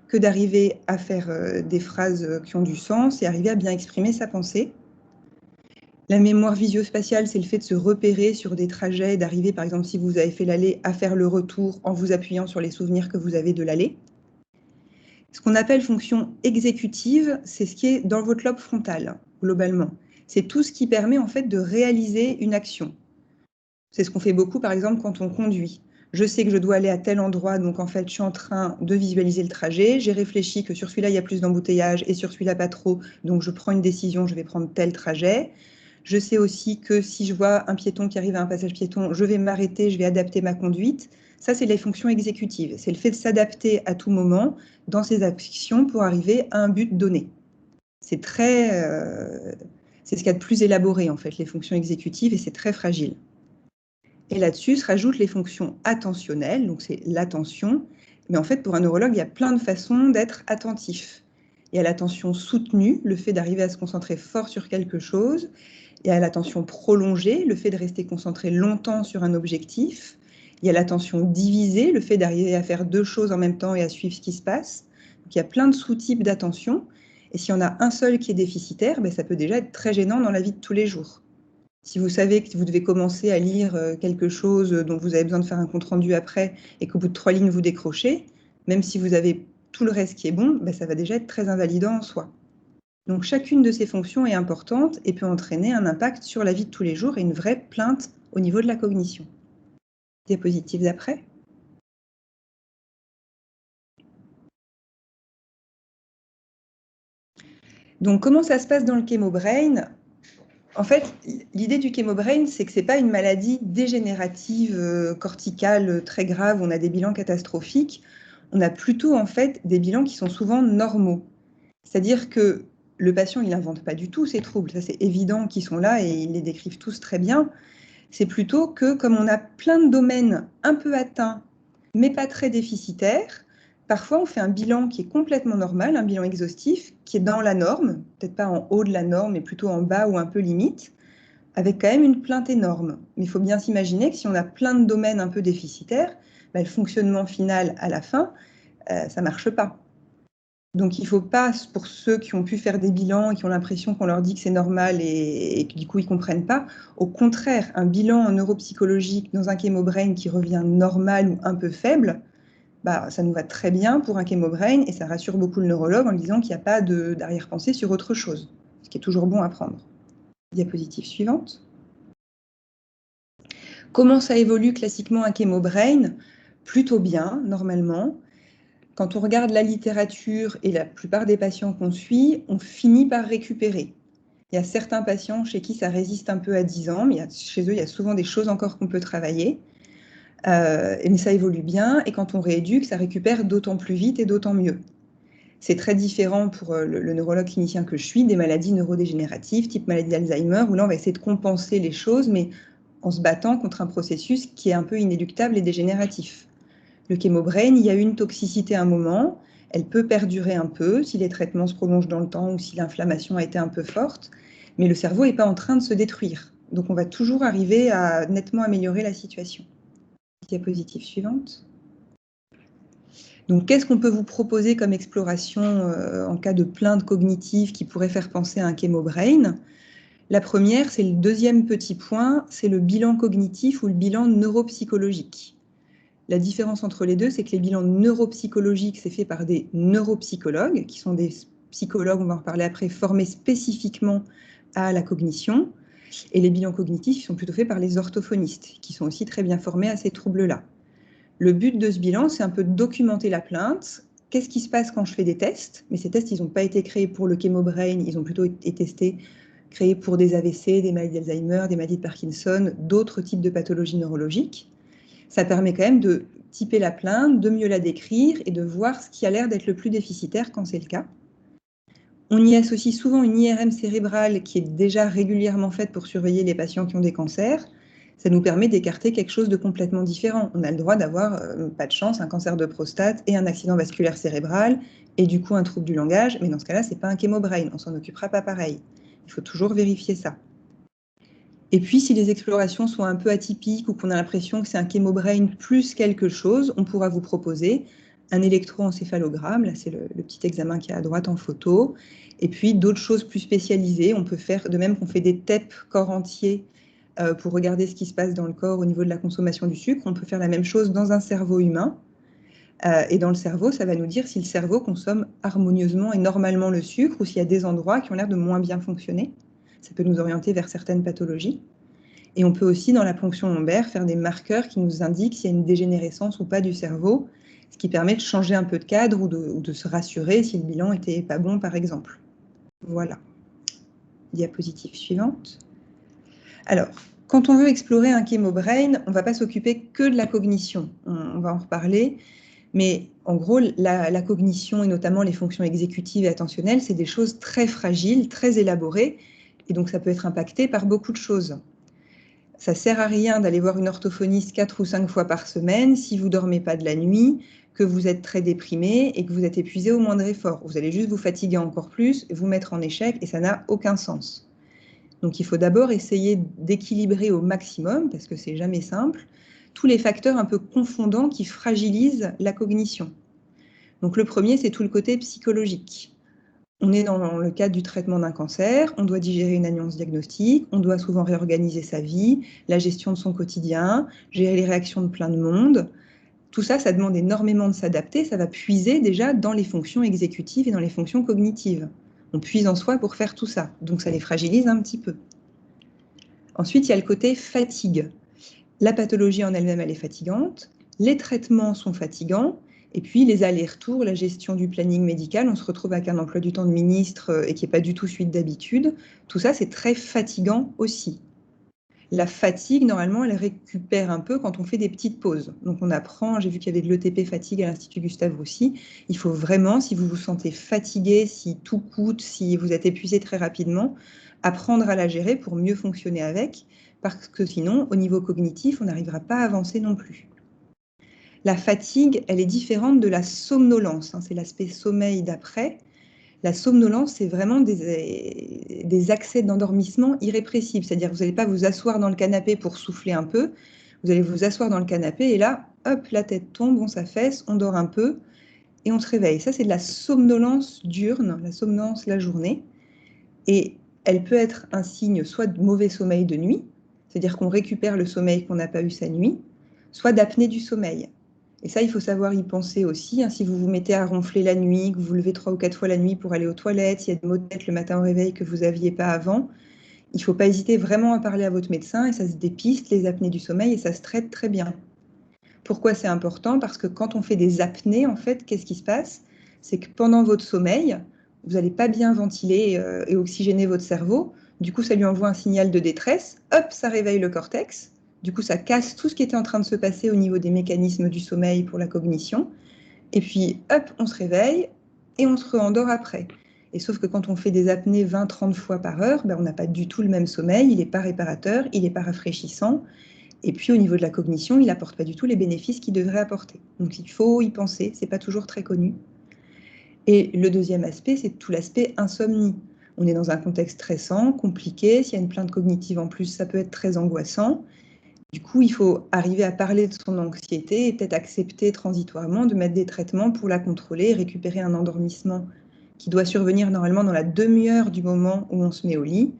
S3: que d'arriver à faire des phrases qui ont du sens et arriver à bien exprimer sa pensée. La mémoire visio-spatiale, c'est le fait de se repérer sur des trajets, d'arriver, par exemple, si vous avez fait l'aller, à faire le retour en vous appuyant sur les souvenirs que vous avez de l'aller. Ce qu'on appelle fonction exécutive, c'est ce qui est dans votre lobe frontal, globalement. C'est tout ce qui permet, en fait, de réaliser une action. C'est ce qu'on fait beaucoup, par exemple, quand on conduit. Je sais que je dois aller à tel endroit, donc en fait, je suis en train de visualiser le trajet. J'ai réfléchi que sur celui-là, il y a plus d'embouteillage et sur celui-là, pas trop. Donc, je prends une décision, je vais prendre tel trajet. Je sais aussi que si je vois un piéton qui arrive à un passage piéton, je vais m'arrêter, je vais adapter ma conduite. Ça, c'est les fonctions exécutives. C'est le fait de s'adapter à tout moment dans ses actions pour arriver à un but donné. C'est ce qu'il y a de plus élaboré, en fait, les fonctions exécutives, et c'est très fragile. Et là-dessus se rajoutent les fonctions attentionnelles, donc c'est l'attention. Mais en fait, pour un neurologue, il y a plein de façons d'être attentif. Il y a l'attention soutenue, le fait d'arriver à se concentrer fort sur quelque chose. Il y a l'attention prolongée, le fait de rester concentré longtemps sur un objectif. Il y a l'attention divisée, le fait d'arriver à faire deux choses en même temps et à suivre ce qui se passe. Donc, il y a plein de sous-types d'attention. Et si on a un seul qui est déficitaire, ça peut déjà être très gênant dans la vie de tous les jours. Si vous savez que vous devez commencer à lire quelque chose dont vous avez besoin de faire un compte-rendu après et qu'au bout de 3 lignes, vous décrochez, même si vous avez tout le reste qui est bon, ça va déjà être très invalidant en soi. Donc chacune de ces fonctions est importante et peut entraîner un impact sur la vie de tous les jours et une vraie plainte au niveau de la cognition. Diapositive d'après. Donc comment ça se passe dans le chémobrain ? En fait, l'idée du chémobrain, c'est que ce n'est pas une maladie dégénérative corticale très grave, on a des bilans catastrophiques. On a plutôt en fait des bilans qui sont souvent normaux. C'est-à-dire que le patient, il n'invente pas du tout ces troubles. Ça, c'est évident qu'ils sont là et ils les décrivent tous très bien. C'est plutôt que comme on a plein de domaines un peu atteints, mais pas très déficitaires, parfois on fait un bilan qui est complètement normal, un bilan exhaustif, qui est dans la norme, peut-être pas en haut de la norme, mais plutôt en bas ou un peu limite, avec quand même une plainte énorme. Mais il faut bien s'imaginer que si on a plein de domaines un peu déficitaires, le fonctionnement final à la fin, ça ne marche pas. Donc il ne faut pas, pour ceux qui ont pu faire des bilans et qui ont l'impression qu'on leur dit que c'est normal et que du coup ils ne comprennent pas, au contraire, un bilan neuropsychologique dans un chémobrain qui revient normal ou un peu faible, ça nous va très bien pour un chémobrain et ça rassure beaucoup le neurologue en lui disant qu'il n'y a pas d'arrière-pensée sur autre chose, ce qui est toujours bon à prendre. Diapositive suivante. Comment ça évolue classiquement un chémobrain? Plutôt bien, normalement. Quand on regarde la littérature et la plupart des patients qu'on suit, on finit par récupérer. Il y a certains patients chez qui ça résiste un peu à 10 ans, mais chez eux, il y a souvent des choses encore qu'on peut travailler. Mais ça évolue bien, et quand on rééduque, ça récupère d'autant plus vite et d'autant mieux. C'est très différent pour le neurologue clinicien que je suis, des maladies neurodégénératives, type maladie d'Alzheimer, où là, on va essayer de compenser les choses, mais en se battant contre un processus qui est un peu inéluctable et dégénératif. Le chémobrain, il y a une toxicité à un moment, elle peut perdurer un peu si les traitements se prolongent dans le temps ou si l'inflammation a été un peu forte, mais le cerveau n'est pas en train de se détruire. Donc on va toujours arriver à nettement améliorer la situation. Diapositive suivante. Donc qu'est-ce qu'on peut vous proposer comme exploration en cas de plainte cognitive qui pourrait faire penser à un chémobrain? La première, c'est le deuxième petit point, c'est le bilan cognitif ou le bilan neuropsychologique. La différence entre les deux, c'est que les bilans neuropsychologiques, c'est fait par des neuropsychologues, qui sont des psychologues, on va en reparler après, formés spécifiquement à la cognition. Et les bilans cognitifs sont plutôt faits par les orthophonistes, qui sont aussi très bien formés à ces troubles-là. Le but de ce bilan, c'est un peu de documenter la plainte. Qu'est-ce qui se passe quand je fais des tests? Mais ces tests, ils n'ont pas été créés pour le chémobrain, ils ont plutôt été testés, créés pour des AVC, des maladies d'Alzheimer, des maladies de Parkinson, d'autres types de pathologies neurologiques. Ça permet quand même de typer la plainte, de mieux la décrire et de voir ce qui a l'air d'être le plus déficitaire quand c'est le cas. On y associe souvent une IRM cérébrale qui est déjà régulièrement faite pour surveiller les patients qui ont des cancers. Ça nous permet d'écarter quelque chose de complètement différent. On a le droit d'avoir, pas de chance, un cancer de prostate et un accident vasculaire cérébral et du coup un trouble du langage, mais dans ce cas-là, ce n'est pas un chémobrain, on s'en occupera pas pareil. Il faut toujours vérifier ça. Et puis, si les explorations sont un peu atypiques ou qu'on a l'impression que c'est un chémobrain plus quelque chose, on pourra vous proposer un électroencéphalogramme. Là, c'est le petit examen qui est à droite en photo. Et puis, d'autres choses plus spécialisées. On peut faire, de même qu'on fait des TEP corps entier pour regarder ce qui se passe dans le corps au niveau de la consommation du sucre, on peut faire la même chose dans un cerveau humain. Et dans le cerveau, ça va nous dire si le cerveau consomme harmonieusement et normalement le sucre ou s'il y a des endroits qui ont l'air de moins bien fonctionner. Ça peut nous orienter vers certaines pathologies. Et on peut aussi, dans la ponction lombaire, faire des marqueurs qui nous indiquent s'il y a une dégénérescence ou pas du cerveau, ce qui permet de changer un peu de cadre ou de se rassurer si le bilan n'était pas bon, par exemple. Voilà. Diapositive suivante. Alors, quand on veut explorer un chémobrain, on ne va pas s'occuper que de la cognition. On va en reparler. Mais en gros, la cognition et notamment les fonctions exécutives et attentionnelles, c'est des choses très fragiles, très élaborées. Et donc, ça peut être impacté par beaucoup de choses. Ça ne sert à rien d'aller voir une orthophoniste 4 ou 5 fois par semaine si vous ne dormez pas de la nuit, que vous êtes très déprimé et que vous êtes épuisé au moindre effort. Vous allez juste vous fatiguer encore plus, vous mettre en échec et ça n'a aucun sens. Donc il faut d'abord essayer d'équilibrer au maximum, parce que c'est jamais simple, tous les facteurs un peu confondants qui fragilisent la cognition. Donc le premier, c'est tout le côté psychologique. On est dans le cadre du traitement d'un cancer, on doit digérer une annonce diagnostique, on doit souvent réorganiser sa vie, la gestion de son quotidien, gérer les réactions de plein de monde. Tout ça, ça demande énormément de s'adapter, ça va puiser déjà dans les fonctions exécutives et dans les fonctions cognitives. On puise en soi pour faire tout ça, donc ça les fragilise un petit peu. Ensuite, il y a le côté fatigue. La pathologie en elle-même, elle est fatigante, les traitements sont fatigants, et puis les allers-retours, la gestion du planning médical, on se retrouve avec un emploi du temps de ministre et qui n'est pas du tout celui d'habitude. Tout ça, c'est très fatigant aussi. La fatigue, normalement, elle récupère un peu quand on fait des petites pauses. Donc on apprend, j'ai vu qu'il y avait de l'ETP fatigue à l'Institut Gustave Roussy. Il faut vraiment, si vous vous sentez fatigué, si tout coûte, si vous êtes épuisé très rapidement, apprendre à la gérer pour mieux fonctionner avec, parce que sinon, au niveau cognitif, on n'arrivera pas à avancer non plus. La fatigue, elle est différente de la somnolence, c'est l'aspect sommeil d'après. La somnolence, c'est vraiment des accès d'endormissement irrépressibles, c'est-à-dire que vous n'allez pas vous asseoir dans le canapé pour souffler un peu, vous allez vous asseoir dans le canapé et là, hop, la tête tombe, on s'affaisse, on dort un peu et on se réveille. Ça, c'est de la somnolence diurne, la somnolence la journée. Et elle peut être un signe soit de mauvais sommeil de nuit, c'est-à-dire qu'on récupère le sommeil qu'on n'a pas eu sa nuit, soit d'apnée du sommeil. Et ça, il faut savoir y penser aussi, hein. Si vous vous mettez à ronfler la nuit, que vous vous levez 3 ou 4 fois la nuit pour aller aux toilettes, s'il y a des maux de tête le matin au réveil que vous n'aviez pas avant, il ne faut pas hésiter vraiment à parler à votre médecin, et ça se dépiste, les apnées du sommeil, et ça se traite très bien. Pourquoi c'est important? Parce que quand on fait des apnées, en fait, qu'est-ce qui se passe? C'est que pendant votre sommeil, vous n'allez pas bien ventiler et oxygéner votre cerveau. Du coup, ça lui envoie un signal de détresse. Hop, ça réveille le cortex. Du coup, ça casse tout ce qui était en train de se passer au niveau des mécanismes du sommeil pour la cognition. Et puis, hop, on se réveille et on se re-endort après. Et sauf que quand on fait des apnées 20-30 fois par heure, ben, on n'a pas du tout le même sommeil, il n'est pas réparateur, il n'est pas rafraîchissant. Et puis, au niveau de la cognition, il n'apporte pas du tout les bénéfices qu'il devrait apporter. Donc, il faut y penser, ce n'est pas toujours très connu. Et le deuxième aspect, c'est tout l'aspect insomnie. On est dans un contexte stressant, compliqué. S'il y a une plainte cognitive en plus, ça peut être très angoissant. Du coup, il faut arriver à parler de son anxiété et peut-être accepter transitoirement de mettre des traitements pour la contrôler et récupérer un endormissement qui doit survenir normalement dans la demi-heure du moment où on se met au lit,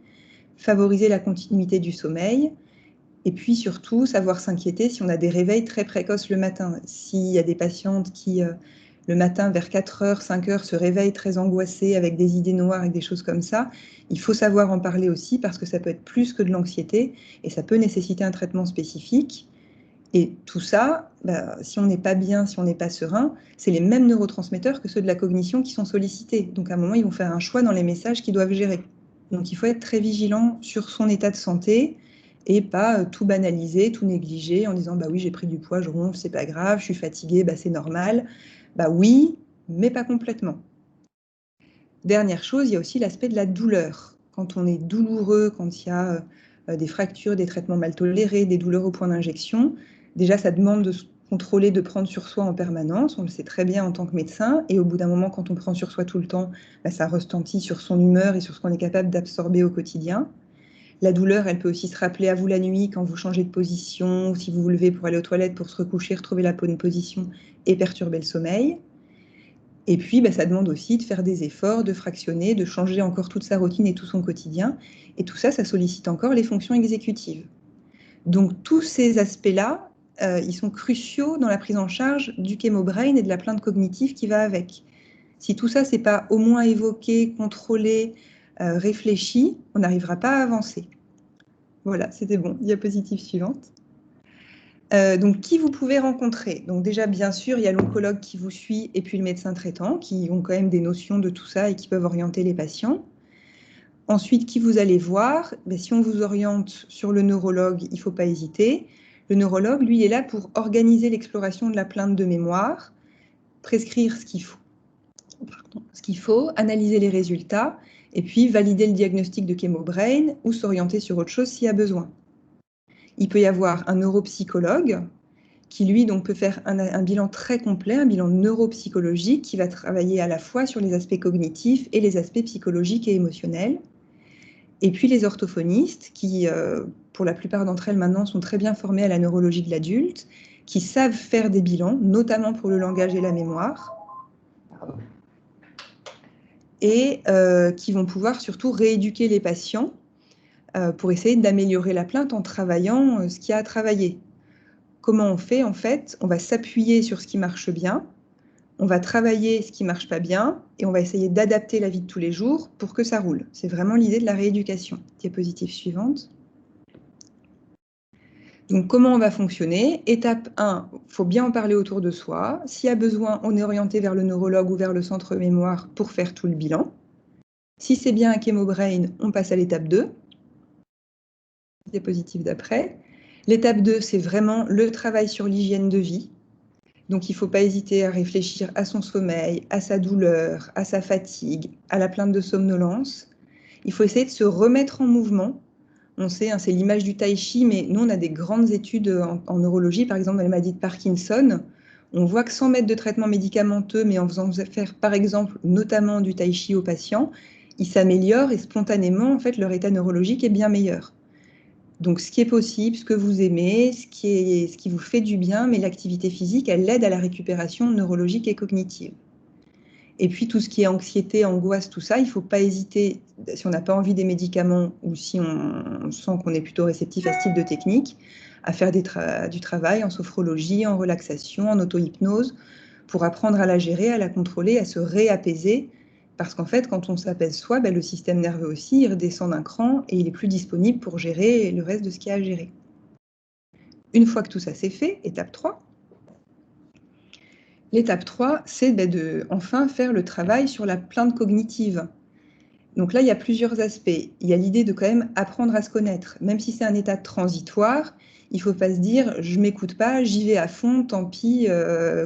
S3: favoriser la continuité du sommeil, et puis surtout savoir s'inquiéter si on a des réveils très précoces le matin. S'il y a des patientes qui, le matin vers 4h, 5h, se réveillent très angoissées avec des idées noires et des choses comme ça, il faut savoir en parler aussi parce que ça peut être plus que de l'anxiété et ça peut nécessiter un traitement spécifique. Et tout ça, si on n'est pas bien, si on n'est pas serein, c'est les mêmes neurotransmetteurs que ceux de la cognition qui sont sollicités. Donc à un moment, ils vont faire un choix dans les messages qu'ils doivent gérer. Donc il faut être très vigilant sur son état de santé et pas tout banaliser, tout négliger en disant bah oui, j'ai pris du poids, je ronfle, c'est pas grave, je suis fatiguée, bah c'est normal. Bah oui, mais pas complètement. Dernière chose, il y a aussi l'aspect de la douleur. Quand on est douloureux, quand il y a des fractures, des traitements mal tolérés, des douleurs au point d'injection, déjà ça demande de se contrôler, de prendre sur soi en permanence. On le sait très bien en tant que médecin. Et au bout d'un moment, quand on prend sur soi tout le temps, bah, ça retentit sur son humeur et sur ce qu'on est capable d'absorber au quotidien. La douleur, elle peut aussi se rappeler à vous la nuit quand vous changez de position, ou si vous vous levez pour aller aux toilettes, pour se recoucher, retrouver la bonne position et perturber le sommeil. Et puis, bah, ça demande aussi de faire des efforts, de fractionner, de changer encore toute sa routine et tout son quotidien. Et tout ça, ça sollicite encore les fonctions exécutives. Donc, tous ces aspects-là, ils sont cruciaux dans la prise en charge du chémobrain et de la plainte cognitive qui va avec. Si tout ça, c'est pas au moins évoqué, contrôlé, réfléchi, on n'arrivera pas à avancer. Voilà, c'était bon. Diapositive suivante. Donc, qui vous pouvez rencontrer? Donc déjà, bien sûr, il y a l'oncologue qui vous suit et puis le médecin traitant qui ont quand même des notions de tout ça et qui peuvent orienter les patients. Ensuite, qui vous allez voir? Si on vous oriente sur le neurologue, il ne faut pas hésiter. Le neurologue, lui, il est là pour organiser l'exploration de la plainte de mémoire, prescrire ce qu'il faut, analyser les résultats et puis valider le diagnostic de chémobrain ou s'orienter sur autre chose s'il y a besoin. Il peut y avoir un neuropsychologue qui, lui, donc, peut faire un bilan très complet, un bilan neuropsychologique qui va travailler à la fois sur les aspects cognitifs et les aspects psychologiques et émotionnels. Et puis les orthophonistes qui, pour la plupart d'entre elles maintenant, sont très bien formées à la neurologie de l'adulte, qui savent faire des bilans, notamment pour le langage et la mémoire, et qui vont pouvoir surtout rééduquer les patients pour essayer d'améliorer la plainte en travaillant ce qu'il y a à travailler. Comment on fait? En fait, on va s'appuyer sur ce qui marche bien, on va travailler ce qui ne marche pas bien et on va essayer d'adapter la vie de tous les jours pour que ça roule. C'est vraiment l'idée de la rééducation. Diapositive suivante. Donc, comment on va fonctionner? Étape 1, il faut bien en parler autour de soi. S'il y a besoin, on est orienté vers le neurologue ou vers le centre mémoire pour faire tout le bilan. Si c'est bien un chémobrain, on passe à l'étape 2. Diapositive d'après. L'étape 2, c'est vraiment le travail sur l'hygiène de vie. Donc, il ne faut pas hésiter à réfléchir à son sommeil, à sa douleur, à sa fatigue, à la plainte de somnolence. Il faut essayer de se remettre en mouvement. On sait, hein, c'est l'image du tai chi, mais nous, on a des grandes études en neurologie, par exemple, dans les maladies de Parkinson. On voit que sans mettre de traitement médicamenteux, mais en faisant faire, par exemple, notamment du tai chi aux patients, ils s'améliorent et spontanément, en fait, leur état neurologique est bien meilleur. Donc, ce qui est possible, ce que vous aimez, ce qui vous fait du bien, mais l'activité physique, elle aide à la récupération neurologique et cognitive. Et puis, tout ce qui est anxiété, angoisse, tout ça, il ne faut pas hésiter, si on n'a pas envie des médicaments ou si on sent qu'on est plutôt réceptif à ce type de technique, à faire du travail en sophrologie, en relaxation, en auto-hypnose, pour apprendre à la gérer, à la contrôler, à se réapaiser. Parce qu'en fait, quand on s'apaise soi, le système nerveux aussi, il redescend d'un cran et il est plus disponible pour gérer le reste de ce qu'il y a à gérer. Une fois que tout ça c'est fait, étape 3. L'étape 3, c'est de enfin faire le travail sur la plainte cognitive. Donc là, il y a plusieurs aspects. Il y a l'idée de quand même apprendre à se connaître. Même si c'est un état transitoire, il ne faut pas se dire « je ne m'écoute pas, j'y vais à fond, tant pis,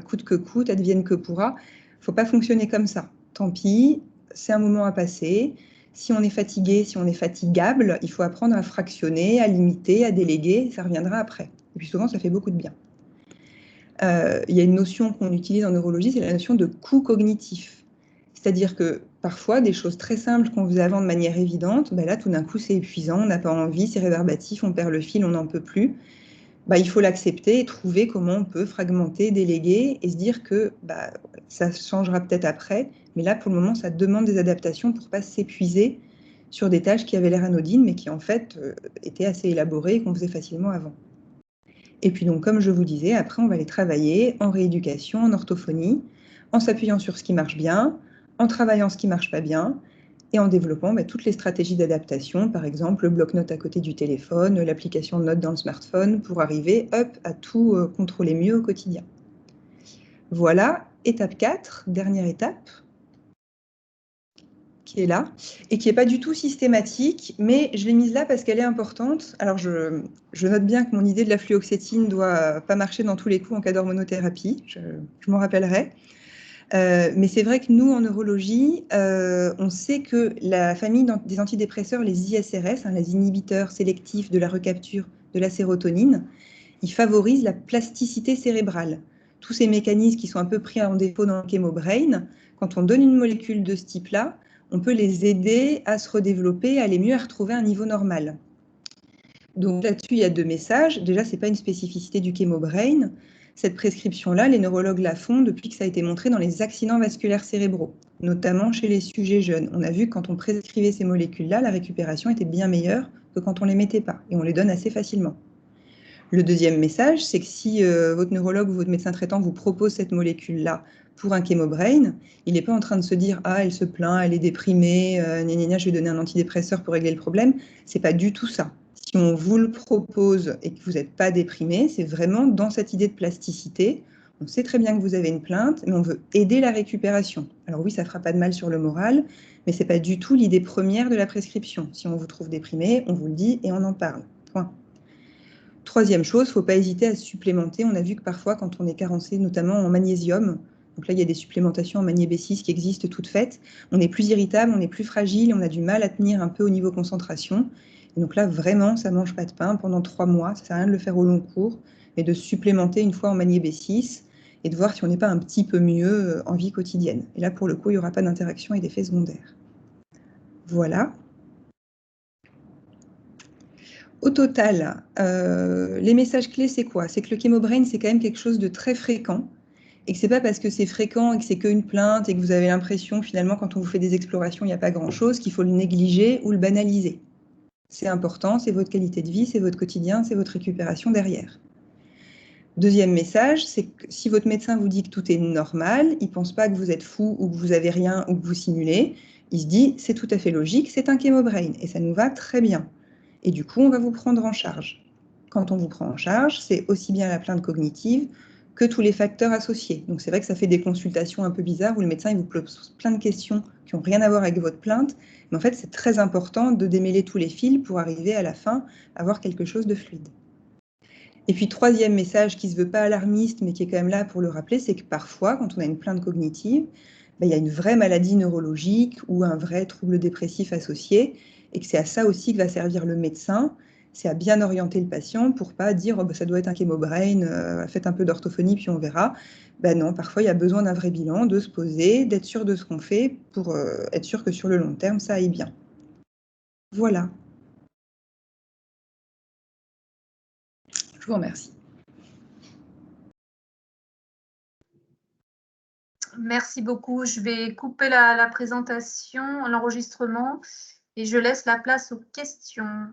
S3: coûte que coûte, advienne que pourra ». Il ne faut pas fonctionner comme ça. Tant pis, c'est un moment à passer. Si on est fatigué, si on est fatigable, il faut apprendre à fractionner, à limiter, à déléguer, ça reviendra après. Et puis souvent, ça fait beaucoup de bien. Il y a une notion qu'on utilise en neurologie, c'est la notion de coût cognitif. C'est-à-dire que parfois, des choses très simples qu'on faisait avant de manière évidente, là, tout d'un coup, c'est épuisant, on n'a pas envie, c'est rébarbatif, on perd le fil, on n'en peut plus. Il faut l'accepter et trouver comment on peut fragmenter, déléguer et se dire que ça changera peut-être après. Mais là, pour le moment, ça demande des adaptations pour ne pas s'épuiser sur des tâches qui avaient l'air anodines, mais qui en fait étaient assez élaborées et qu'on faisait facilement avant. Et puis donc, comme je vous disais, après, on va les travailler en rééducation, en orthophonie, en s'appuyant sur ce qui marche bien, en travaillant ce qui ne marche pas bien, et en développant toutes les stratégies d'adaptation, par exemple le bloc-notes à côté du téléphone, l'application de notes dans le smartphone, pour arriver à tout contrôler mieux au quotidien. Voilà, étape 4, dernière étape, qui est là, et qui n'est pas du tout systématique, mais je l'ai mise là parce qu'elle est importante. Alors, je note bien que mon idée de la fluoxétine ne doit pas marcher dans tous les coups en cas d'hormonothérapie, je m'en rappellerai. Mais c'est vrai que nous, en neurologie, on sait que la famille des antidépresseurs, les ISRS, les inhibiteurs sélectifs de la recapture de la sérotonine, ils favorisent la plasticité cérébrale. Tous ces mécanismes qui sont un peu pris en défaut dans le chémobrain, quand on donne une molécule de ce type-là, on peut les aider à se redévelopper, à aller mieux, à retrouver un niveau normal. Donc là-dessus, il y a 2 messages. Déjà, ce n'est pas une spécificité du chémobrain. Cette prescription-là, les neurologues la font depuis que ça a été montré dans les accidents vasculaires cérébraux, notamment chez les sujets jeunes. On a vu que quand on prescrivait ces molécules-là, la récupération était bien meilleure que quand on ne les mettait pas, et on les donne assez facilement. Le deuxième message, c'est que si votre neurologue ou votre médecin traitant vous propose cette molécule-là pour un chémobrain, il n'est pas en train de se dire « Ah, elle se plaint, elle est déprimée, je vais donner un antidépresseur pour régler le problème ». Ce n'est pas du tout ça. Si on vous le propose et que vous n'êtes pas déprimé, c'est vraiment dans cette idée de plasticité. On sait très bien que vous avez une plainte, mais on veut aider la récupération. Alors oui, ça ne fera pas de mal sur le moral, mais ce n'est pas du tout l'idée première de la prescription. Si on vous trouve déprimé, on vous le dit et on en parle. Point. Troisième chose, il ne faut pas hésiter à se supplémenter. On a vu que parfois, quand on est carencé, notamment en magnésium, donc là, il y a des supplémentations en magné B6 qui existent toutes faites, on est plus irritable, on est plus fragile, on a du mal à tenir un peu au niveau concentration. Et donc là, vraiment, ça ne mange pas de pain pendant 3 mois. Ça ne sert à rien de le faire au long cours, mais de se supplémenter une fois en magné B6 et de voir si on n'est pas un petit peu mieux en vie quotidienne. Et là, pour le coup, il n'y aura pas d'interaction et d'effets secondaires. Voilà. Au total, les messages clés, c'est quoi? C'est que le chémobrain, c'est quand même quelque chose de très fréquent et que ce n'est pas parce que c'est fréquent et que c'est qu'une plainte et que vous avez l'impression, finalement, quand on vous fait des explorations, il n'y a pas grand-chose, qu'il faut le négliger ou le banaliser. C'est important, c'est votre qualité de vie, c'est votre quotidien, c'est votre récupération derrière. Deuxième message, c'est que si votre médecin vous dit que tout est normal, il ne pense pas que vous êtes fou ou que vous n'avez rien ou que vous simulez, il se dit c'est tout à fait logique, c'est un chémobrain et ça nous va très bien. Et du coup, on va vous prendre en charge. Quand on vous prend en charge, c'est aussi bien la plainte cognitive que tous les facteurs associés. Donc c'est vrai que ça fait des consultations un peu bizarres où le médecin il vous pose plein de questions qui n'ont rien à voir avec votre plainte, mais en fait c'est très important de démêler tous les fils pour arriver à la fin à avoir quelque chose de fluide. Et puis troisième message qui ne se veut pas alarmiste mais qui est quand même là pour le rappeler, c'est que parfois quand on a une plainte cognitive, il y a une vraie maladie neurologique ou un vrai trouble dépressif associé et que c'est à ça aussi que va servir le médecin, c'est à bien orienter le patient pour ne pas dire ça doit être un chémobrain, faites un peu d'orthophonie puis on verra. Non, parfois il y a besoin d'un vrai bilan, de se poser, d'être sûr de ce qu'on fait pour être sûr que sur le long terme ça aille bien. Voilà. Je vous remercie.
S2: Merci beaucoup. Je vais couper la présentation, l'enregistrement, et je laisse la place aux questions.